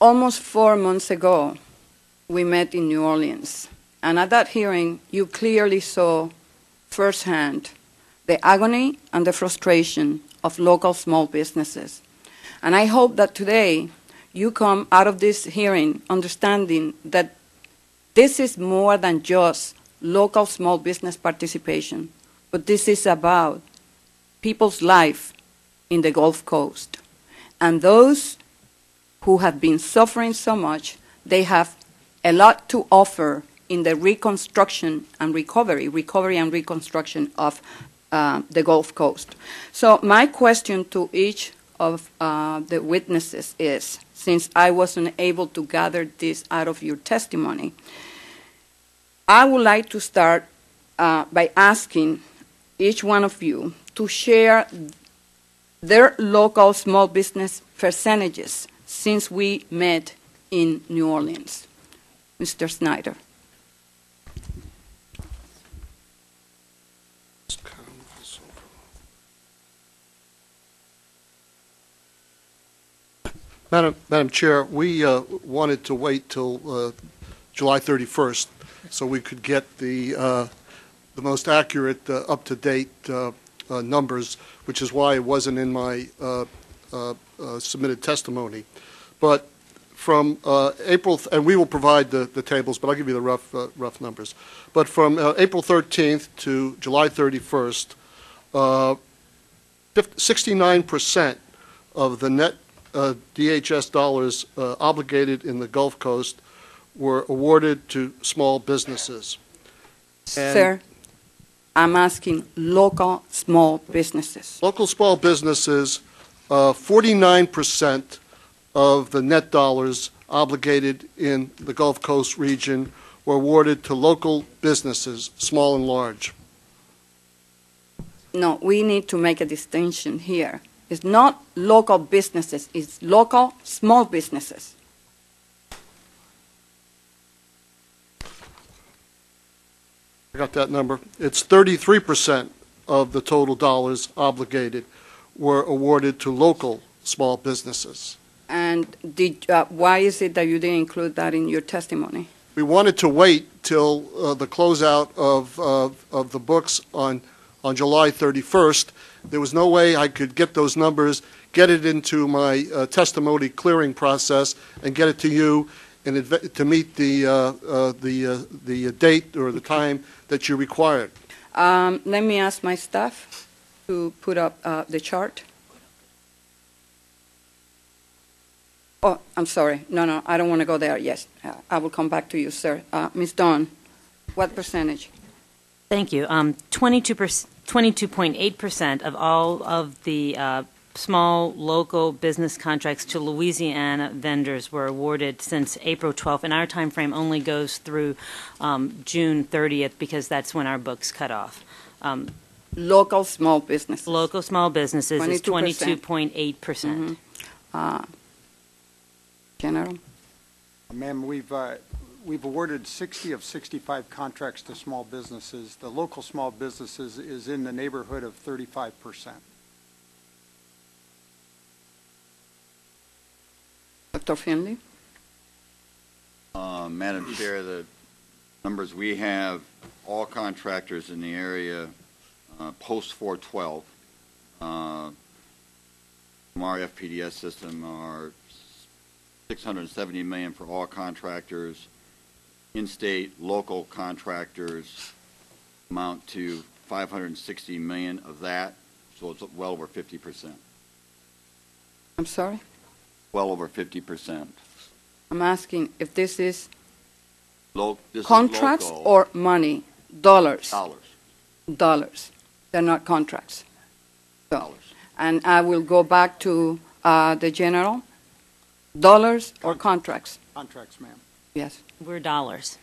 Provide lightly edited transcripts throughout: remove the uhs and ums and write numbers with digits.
Almost 4 months ago, we met in New Orleans, and at that hearing, you clearly saw firsthand the agony and the frustration of local small businesses. And I hope that today you come out of this hearing understanding that this is more than just local small business participation, but this is about people's life in the Gulf Coast. And those who have been suffering so much, they have a lot to offer in the reconstruction and recovery and reconstruction of the Gulf Coast. So my question to each of the witnesses is, since I wasn't able to gather this out of your testimony, I would like to start by asking each one of you to share their local small business percentages since we met in New Orleans. Mr. Snyder. Madam Chair, we wanted to wait till July 31st so we could get the most accurate, up-to-date numbers, which is why it wasn't in my submitted testimony. But from April, and we will provide the tables, but I'll give you the rough numbers. But from April 13th to July 31st, 69% of the net DHS dollars obligated in the Gulf Coast were awarded to small businesses. Sir, I'm asking local small businesses. Local small businesses, 49% of the net dollars obligated in the Gulf Coast region were awarded to local businesses, small and large. No, we need to make a distinction here. It's not local businesses, it's local small businesses. I got that number. It's 33% of the total dollars obligated were awarded to local small businesses. And why is it that you didn't include that in your testimony? We wanted to wait till the closeout of the books on July 31st. There was no way I could get those numbers, get it into my testimony clearing process, and get it to you to meet the date or the time that you required. Let me ask my staff to put up the chart. Oh, I'm sorry. No, I don't want to go there. Yes, I will come back to you, sir. Ms. Dawn, what percentage? Thank you. 22.8% of all of the small local business contracts to Louisiana vendors were awarded since April 12th, and our time frame only goes through June 30th because that's when our books cut off. Local small businesses. Local small businesses 22%. is 22.8%. General? Ma'am, we've awarded 60 of 65 contracts to small businesses. The local small businesses is in the neighborhood of 35%. Dr. Finley? Madam Chair, the numbers we have, all contractors in the area post 412 from our FPDS system are $670 million for all contractors. In-state, local contractors amount to $560 million of that, so it's well over 50%. I'm sorry? Well over 50%. I'm asking if this is This contracts is local. or money? Dollars. Dollars. Dollars. They're not contracts. So, Dollars. and I will go back to the general. Dollars or contracts? Contracts, ma'am. Yes, We're dollars.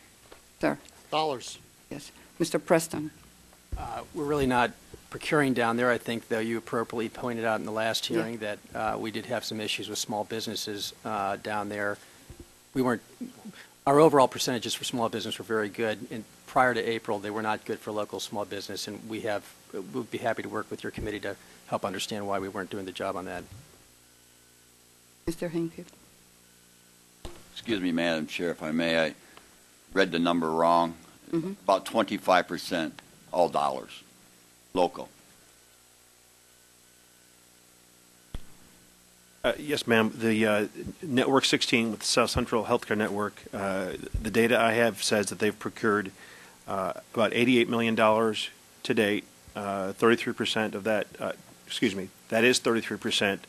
sir. Dollars. Yes. Mr. Preston? We're really not procuring down there. I think, though, you appropriately pointed out in the last hearing that we did have some issues with small businesses down there. Our overall percentages for small business were very good, and prior to April, they were not good for local small business, and we'd be happy to work with your committee to help understand why we weren't doing the job on that. Mr. Hinkey? Excuse me, Madam Chair, if I may, I read the number wrong. About 25%, all dollars, local. Yes, ma'am. The Network 16 with the South Central Healthcare Network, the data I have says that they've procured about $88 million to date. 33% of that, that is 33%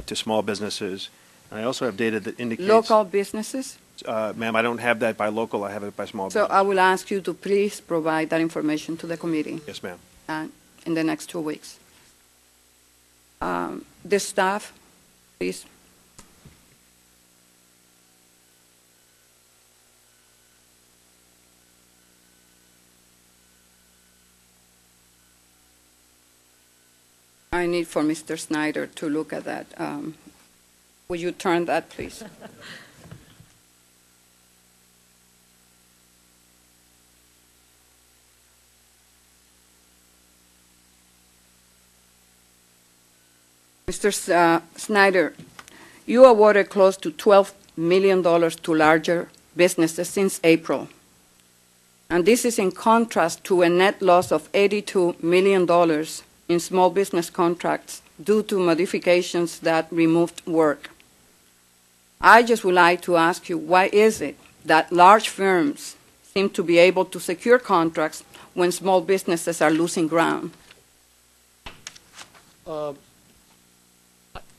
to small businesses. And I also have data that indicates... Local businesses? Ma'am, I don't have that by local. I have it by small So business. I will ask you to please provide that information to the committee Yes, ma'am. in the next 2 weeks. The staff, please. I need for Mr. Snyder to look at that. Will you turn that, please? Mr. Snyder, you awarded close to $12 million to larger businesses since April. And this is in contrast to a net loss of $82 million in small business contracts due to modifications that removed work. I just would like to ask you, why is it that large firms seem to be able to secure contracts when small businesses are losing ground?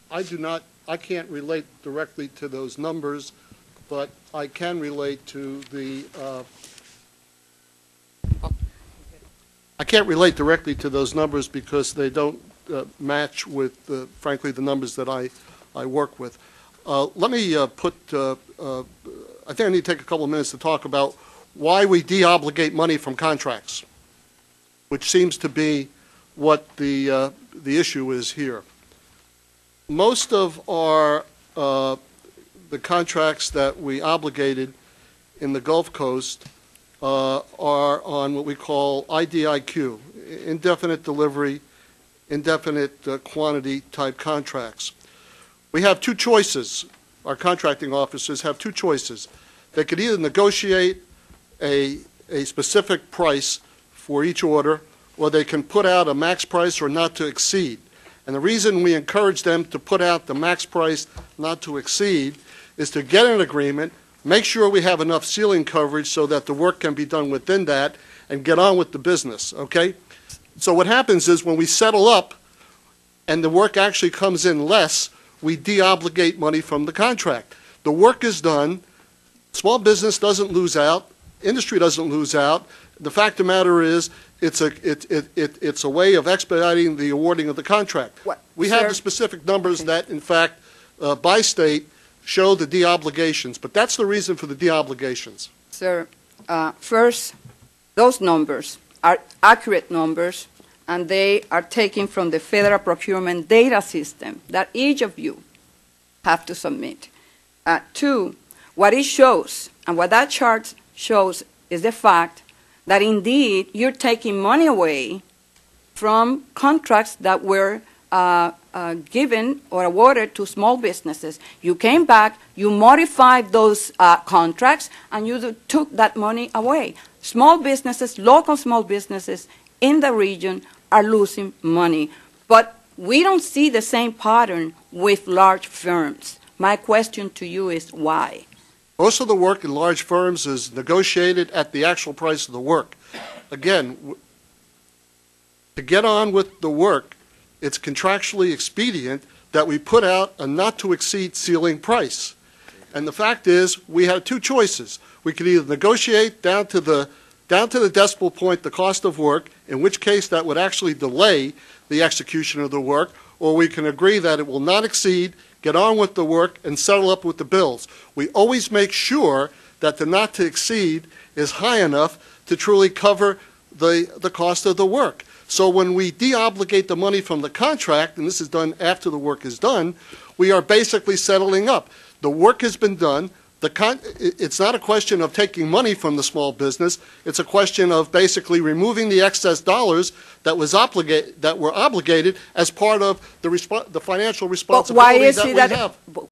I can't relate directly to those numbers, but I can relate to the, I can't relate directly to those numbers because they don't match with, frankly, the numbers that I work with. Let me I think I need to take a couple of minutes to talk about why we de-obligate money from contracts, which seems to be what the issue is here. Most of our the contracts that we obligated in the Gulf Coast are on what we call IDIQ, indefinite delivery, indefinite quantity type contracts. We have two choices. Our contracting officers have two choices. They could either negotiate a specific price for each order, or they can put out a max price or not to exceed. And the reason we encourage them to put out the max price not to exceed is to get an agreement, make sure we have enough ceiling coverage so that the work can be done within that, and get on with the business, okay? So what happens is when we settle up and the work actually comes in less, we de-obligate money from the contract. The work is done, small business doesn't lose out, industry doesn't lose out. The fact of the matter is, it's a way of expediting the awarding of the contract. We have the specific numbers that, in fact, by state, show the de-obligations, but that's the reason for the de-obligations. Sir, first, those numbers are accurate numbers, and they are taken from the Federal Procurement Data System that each of you have to submit. Two, what it shows, and what that chart shows, is the fact that indeed you're taking money away from contracts that were given or awarded to small businesses. You came back, you modified those contracts, and you took that money away. Small businesses, local small businesses in the region are losing money. But we don't see the same pattern with large firms. My question to you is why? Most of the work in large firms is negotiated at the actual price of the work. Again, to get on with the work, it's contractually expedient that we put out a not-to-exceed ceiling price. And the fact is, we had two choices. We could either negotiate down to the decimal point the cost of work, in which case that would actually delay the execution of the work, or we can agree that it will not exceed, get on with the work, and settle up with the bills. We always make sure that the not to exceed is high enough to truly cover the cost of the work. So when we de-obligate the money from the contract, and this is done after the work is done, we are basically settling up. The work has been done. It's not a question of taking money from the small business. It's a question of basically removing the excess dollars that were obligated as part of the financial responsibility that we have.